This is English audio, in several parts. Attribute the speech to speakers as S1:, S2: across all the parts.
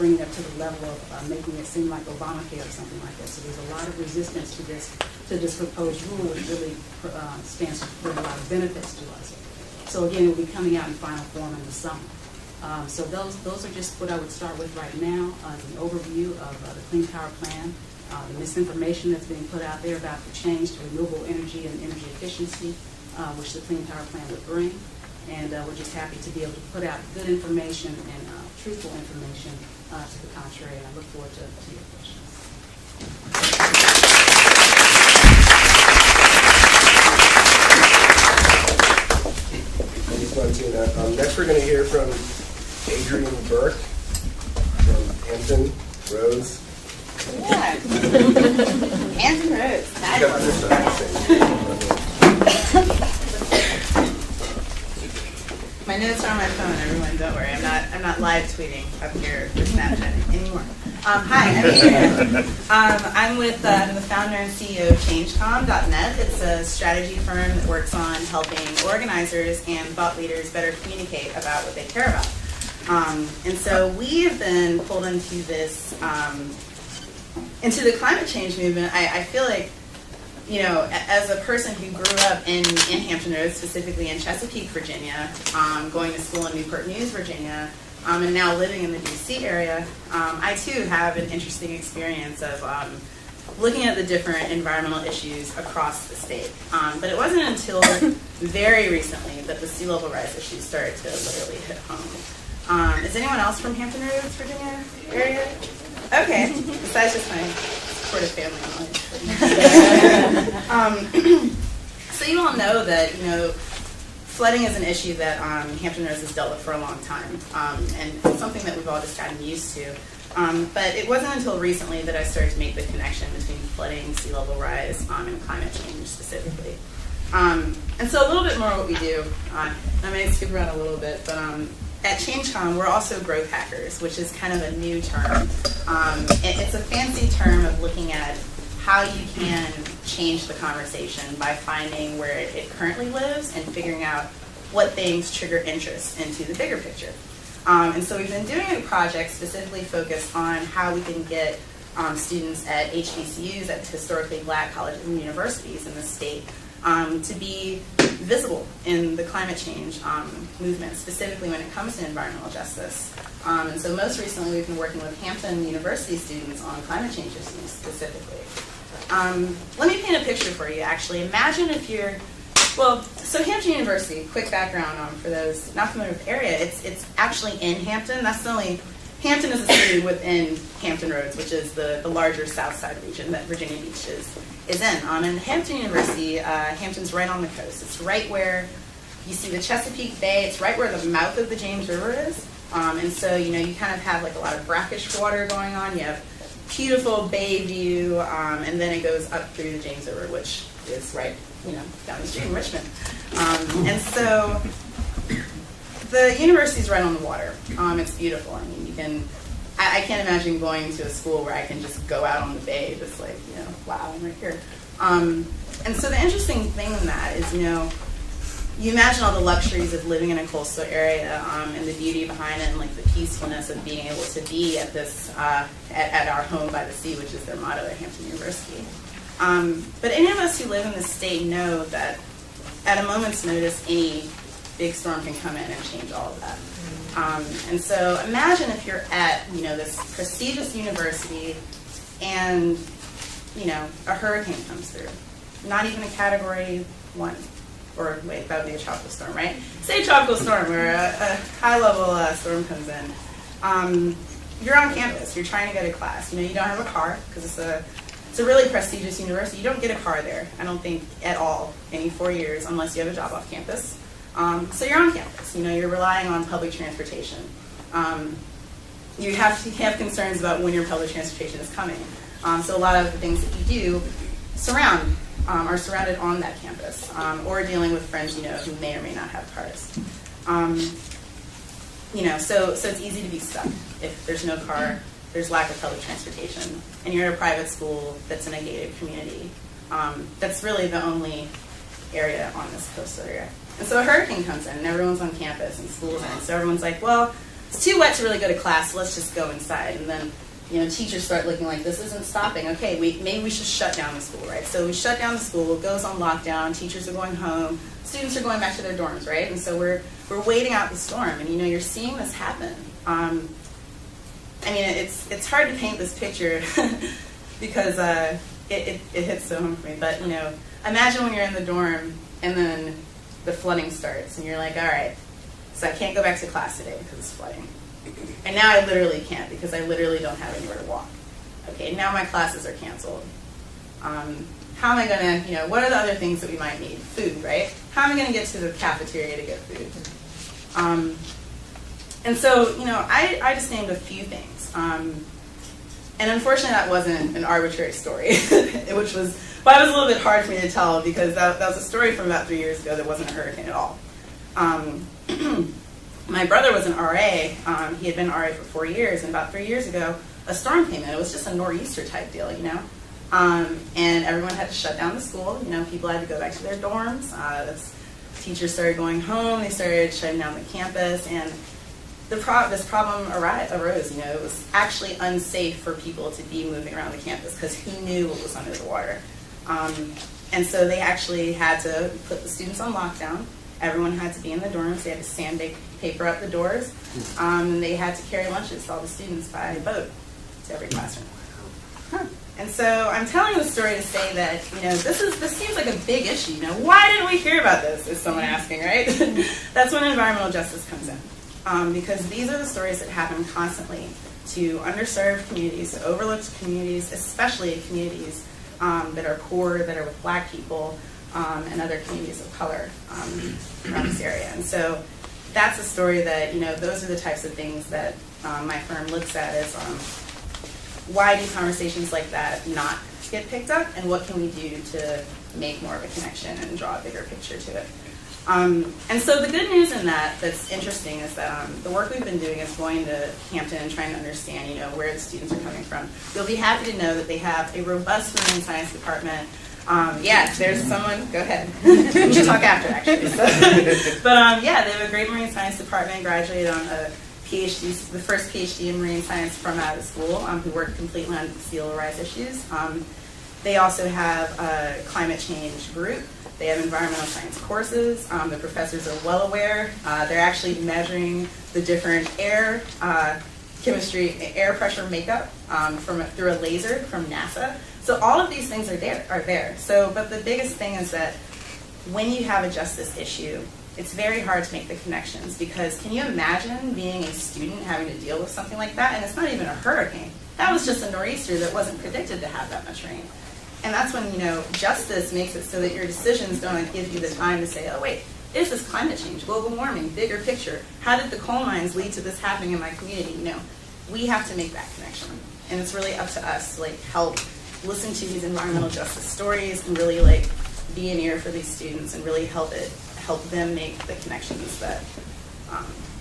S1: bringing it to the level of making it seem like Obamacare or something like that. So there's a lot of resistance to this proposed rule, which really stands to bring a lot of benefits to us. So again, it will be coming out in final form in the summer. So those are just what I would start with right now, an overview of the Clean Power Plan, the misinformation that's being put out there about the change to renewable energy and energy efficiency, which the Clean Power Plan would bring. And we're just happy to be able to put out good information and truthful information to the contrary, and I look forward to your questions.
S2: Thanks, Martina. Next we're going to hear from Adrian Burke from Hampton Roads.
S3: Yeah. Hampton Roads. My notes are on my phone, everyone. Don't worry. I'm not live tweeting up here with Snapchat anymore. Hi, I'm Adrian. I'm with the founder and CEO of ChangeCom.net. It's a strategy firm that works on helping organizers and thought leaders better communicate about what they care about. And so we have been pulled into this, into the climate change movement. I feel like, you know, as a person who grew up in Hampton Roads, specifically in Chesapeake, Virginia, going to school in Newport News, Virginia, and now living in the DC area, I too have an interesting experience of looking at the different environmental issues across the state. But it wasn't until very recently that the sea level rise issues started to literally hit home. Is anyone else from Hampton Roads, Virginia area? Okay, besides just my supportive family. So you all know that, you know, flooding is an issue that Hampton Roads has dealt with for a long time, and it's something that we've all just gotten used to. But it wasn't until recently that I started to make the connection between flooding, sea level rise, and climate change specifically. And so a little bit more what we do. I may skip around a little bit, but at ChangeCom, we're also growth hackers, which is kind of a new term. It's a fancy term of looking at how you can change the conversation by finding where it currently lives and figuring out what things trigger interest into the bigger picture. And so we've been doing a project specifically focused on how we can get students at HBCUs, at historically black colleges and universities in the state, to be visible in the climate change movement, specifically when it comes to environmental justice. And so most recently we've been working with Hampton University students on climate change issues specifically. Let me paint a picture for you, actually. Imagine if you're, well, so Hampton University, quick background for those not familiar with the area, it's actually in Hampton. That's the only, Hampton is a city within Hampton Roads, which is the larger south side region that Virginia Beach is in. And Hampton University, Hampton's right on the coast. It's right where you see the Chesapeake Bay. It's right where the mouth of the James River is. And so, you know, you kind of have like a lot of brackish water going on. You have beautiful bay view, and then it goes up through the James River, which is right, you know, down the street in Richmond. And so the university's right on the water. It's beautiful. I mean, you can, I can't imagine going to a school where I can just go out on the bay, just like, you know, wow, I'm right here. And so the interesting thing in that is, you know, you imagine all the luxuries of living in a coastal area, and the beauty behind it, and like the peacefulness of being able to be at this at our home by the sea, which is their motto at Hampton University. But any of us who live in the state know that at a moment's notice, any big storm can come in and change all of that. And so imagine if you're at, you know, this prestigious university, and, you know, a hurricane comes through, not even a Category 1. Or wait, that would be a tropical storm, right? Say a tropical storm where a high-level storm comes in. You're on campus. You're trying to go to class. You know, you don't have a car because it's a really prestigious university. You don't get a car there, I don't think, at all, any 4 years, unless you have a job off campus. So you're on campus. You know, you're relying on public transportation. You have to have concerns about when your public transportation is coming. So a lot of the things that you do are surrounded on that campus, or dealing with friends, you know, who may or may not have cars. You know, so it's easy to be stuck if there's no car, there's lack of public transportation, and you're at a private school that's in a gated community. That's really the only area on this coastal area. And so a hurricane comes in, and everyone's on campus, and school's in. So everyone's like, well, it's too wet to really go to class, so let's just go inside. And then, teachers start looking like, this isn't stopping. Okay, maybe we should shut down the school, right? So we shut down the school, it goes on lockdown, teachers are going home, students are going back to their dorms, right? And so we're waiting out the storm, and you're seeing this happen. It's hard to paint this picture because it hits so home for me. But imagine when you're in the dorm and then the flooding starts, and you're like, all right, so I can't go back to class today because it's flooding. And now I literally can't because I literally don't have anywhere to walk. Okay, now my classes are canceled. How am I going to, what are the other things that we might need? Food, right? How am I going to get to the cafeteria to get food? And so, I just named a few things. And unfortunately, that wasn't an arbitrary story, which was a little bit hard for me to tell because that was a story from about 3 years ago that wasn't a hurricane at all. My brother was an RA. He had been RA for 4 years, and about 3 years ago, a storm came in. It was just a nor'easter type deal, and everyone had to shut down the school. People had to go back to their dorms. Teachers started going home. They started shutting down the campus, and this problem arose. It was actually unsafe for people to be moving around the campus because who knew what was under the water. And so they actually had to put the students on lockdown. Everyone had to be in the dorms. They had to sandpaper up the doors. They had to carry lunches to all the students by boat to every classroom. And so I'm telling the story to say that, this seems like a big issue. Why didn't we hear about this, is someone asking, right? That's when environmental justice comes in. Because these are the stories that happen constantly to underserved communities, to overlooked communities, especially communities that are poor, that are with Black people, and other communities of color around this area. And so that's a story that, those are the types of things that my firm looks at as why do conversations like that not get picked up, and what can we do to make more of a connection and draw a bigger picture to it. And so the good news in that's interesting is that the work we've been doing is going to Hampton and trying to understand, where the students are coming from. You'll be happy to know that they have a robust marine science department. There's someone, go ahead. We should talk after, actually. So. But they have a great marine science department, graduated on a PhD, the first PhD in marine science from out of school, who worked completely on sea level rise issues. They also have a climate change group. They have environmental science courses. The professors are well aware. They're actually measuring the different air pressure makeup through a laser from NASA. So all of these things are there. But the biggest thing is that when you have a justice issue, it's very hard to make the connections, because can you imagine being a student having to deal with something like that? And it's not even a hurricane. That was just a nor'easter that wasn't predicted to have that much rain. And that's when, justice makes it so that your decisions don't give you the time to say, oh, wait, is this climate change, global warming, bigger picture? How did the coal mines lead to this happening in my community? We have to make that connection. And it's really up to us to, help listen to these environmental justice stories and really, be an ear for these students and really help them make the connections that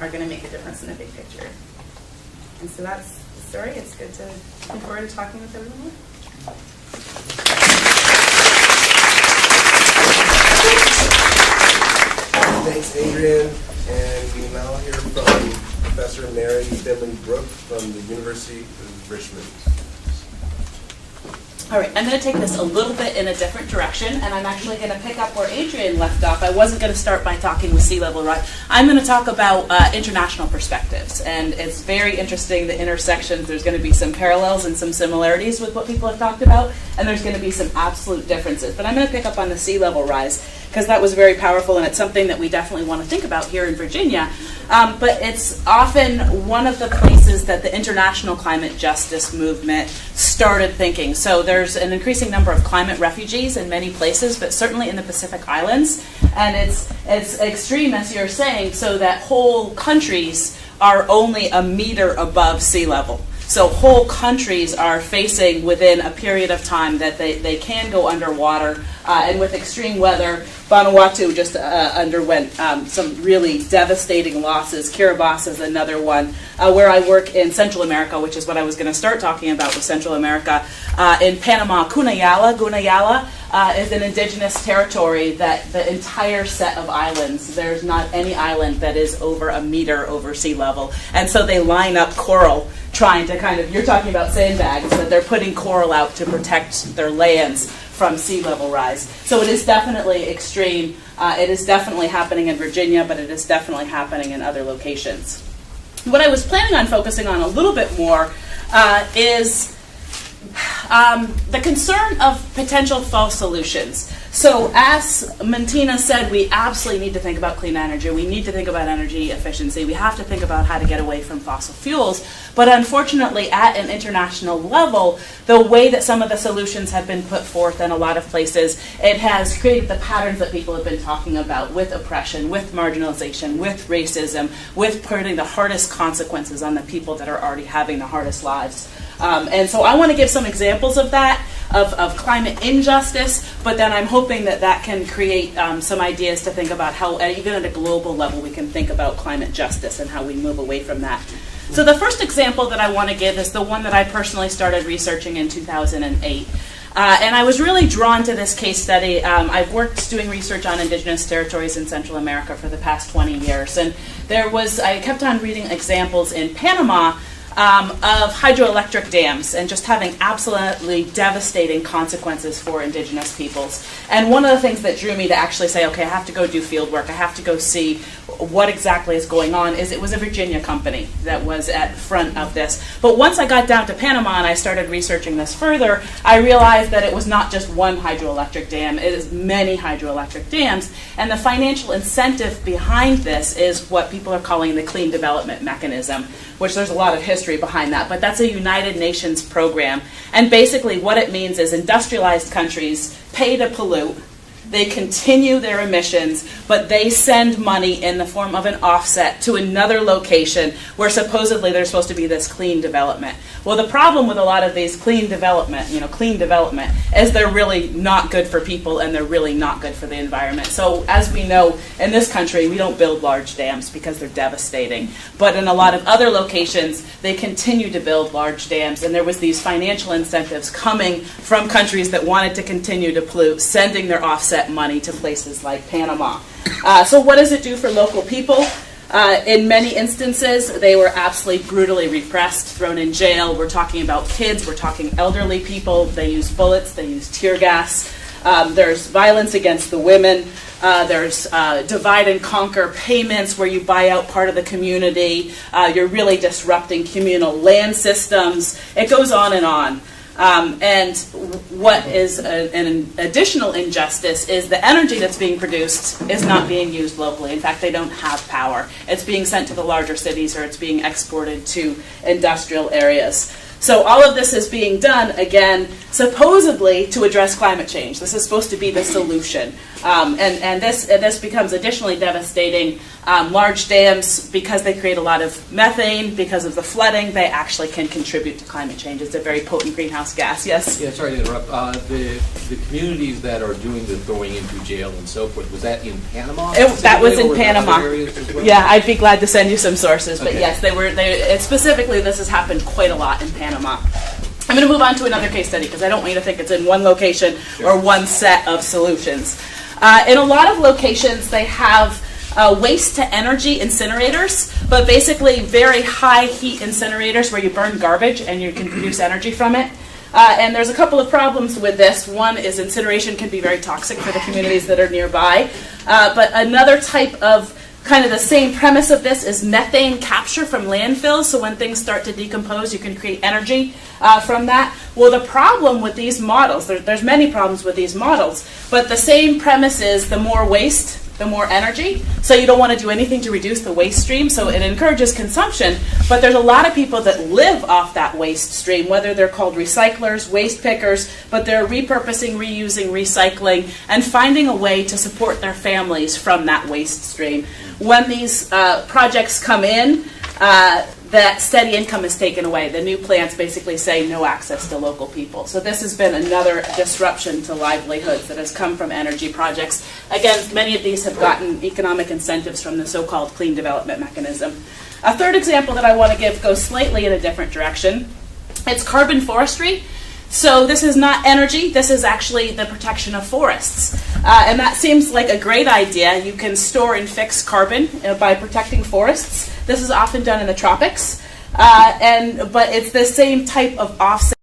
S3: are going to make a difference in the big picture. And so that's the story. It's good to look forward to talking with everyone.
S2: Thanks, Adrian. And we now hear from Professor Mary Finley Brooke from the University of Richmond.
S4: All right, I'm going to take this a little bit in a different direction, and I'm actually going to pick up where Adrian left off. I wasn't going to start by talking with sea level rise. I'm going to talk about international perspectives, and it's very interesting, the intersections. There's going to be some parallels and some similarities with what people have talked about, and there's going to be some absolute differences. But I'm going to pick up on the sea level rise, because that was very powerful, and it's something that we definitely want to think about here in Virginia. But it's often one of the places that the international climate justice movement started thinking. So there's an increasing number of climate refugees in many places, but certainly in the Pacific Islands. And it's extreme, as you're saying, so that whole countries are only a meter above sea level. So whole countries are facing, within a period of time, that they can go underwater. And with extreme weather, Vanuatu just underwent some really devastating losses. Kiribati is another one. Where I work in Central America, which is what I was going to start talking about with Central America, in Panama, Gunayala, is an indigenous territory that the entire set of islands, there's not any island that is over a meter over sea level. And so they line up coral trying to kind of, you're talking about sandbags, but they're putting coral out to protect their lands from sea level rise. So it is definitely extreme. It is definitely happening in Virginia, but it is definitely happening in other locations. What I was planning on focusing on a little bit more is the concern of potential false solutions. So as Mantina said, we absolutely need to think about clean energy. We need to think about energy efficiency. We have to think about how to get away from fossil fuels. But unfortunately, at an international level, the way that some of the solutions have been put forth in a lot of places, it has created the patterns that people have been talking about with oppression, with marginalization, with racism, with putting the hardest consequences on the people that are already having the hardest lives. And so I want to give some examples of that, of climate injustice, but then I'm hoping that that can create some ideas to think about how, even at a global level, we can think about climate justice and how we move away from that. So the first example that I want to give is the one that I personally started researching in 2008. And I was really drawn to this case study. I've worked doing research on indigenous territories in Central America for the past 20 years. And I kept on reading examples in Panama of hydroelectric dams and just having absolutely devastating consequences for indigenous peoples. And one of the things that drew me to actually say, okay, I have to go do field work, I have to go see what exactly is going on, is it was a Virginia company that was at front of this. But once I got down to Panama and I started researching this further, I realized that it was not just one hydroelectric dam, it is many hydroelectric dams. And the financial incentive behind this is what people are calling the Clean Development Mechanism, which there's a lot of history behind that, but that's a United Nations program. And basically what it means is industrialized countries pay to pollute, they continue their emissions, but they send money in the form of an offset to another location where supposedly there's supposed to be this clean development. Well, the problem with a lot of these clean development, is they're really not good for people and they're really not good for the environment. So as we know, in this country, we don't build large dams because they're devastating. But in a lot of other locations, they continue to build large dams, and there was these financial incentives coming from countries that wanted to continue to pollute, sending their offset money to places like Panama. So what does it do for local people? In many instances, they were absolutely brutally repressed, thrown in jail. We're talking about kids, we're talking elderly people. They use bullets, they use tear gas. There's violence against the women. There's divide and conquer payments where you buy out part of the community. You're really disrupting communal land systems. It goes on and on. And what is an additional injustice is the energy that's being produced is not being used locally. In fact, they don't have power. It's being sent to the larger cities or it's being exported to industrial areas. So all of this is being done, again, supposedly to address climate change. This is supposed to be the solution. And this becomes additionally devastating. Large dams, because they create a lot of methane, because of the flooding, they actually can contribute to climate change. It's a very potent greenhouse gas. Yes?
S5: Yeah, sorry to interrupt. The communities that are doing the throwing into jail and so forth, was that in Panama?
S4: That was in Panama.
S5: Well?
S4: Yeah, I'd be glad to send you some sources. But
S5: okay.
S4: Yes, specifically this has happened quite a lot in Panama. I'm going to move on to another case study because I don't want you to think it's in one location or one set of solutions. In a lot of locations, they have waste-to-energy incinerators, but basically very high heat incinerators where you burn garbage and you can produce energy from it. And there's a couple of problems with this. One is incineration can be very toxic for the communities that are nearby. But another type of kind of the same premise of this is methane capture from landfills. So when things start to decompose, you can create energy from that. Well, the problem with these models, there's many problems with these models, but the same premise is the more waste, the more energy. So you don't want to do anything to reduce the waste stream. So it encourages consumption, but there's a lot of people that live off that waste stream, whether they're called recyclers, waste pickers, but they're repurposing, reusing, recycling, and finding a way to support their families from that waste stream. When these projects come in, that steady income is taken away. The new plants basically say no access to local people. So this has been another disruption to livelihoods that has come from energy projects. Again, many of these have gotten economic incentives from the so-called Clean Development Mechanism. A third example that I want to give goes slightly in a different direction. It's carbon forestry. So this is not energy, this is actually the protection of forests. And that seems like a great idea. You can store and fix carbon by protecting forests. This is often done in the tropics. But it's the same type of offset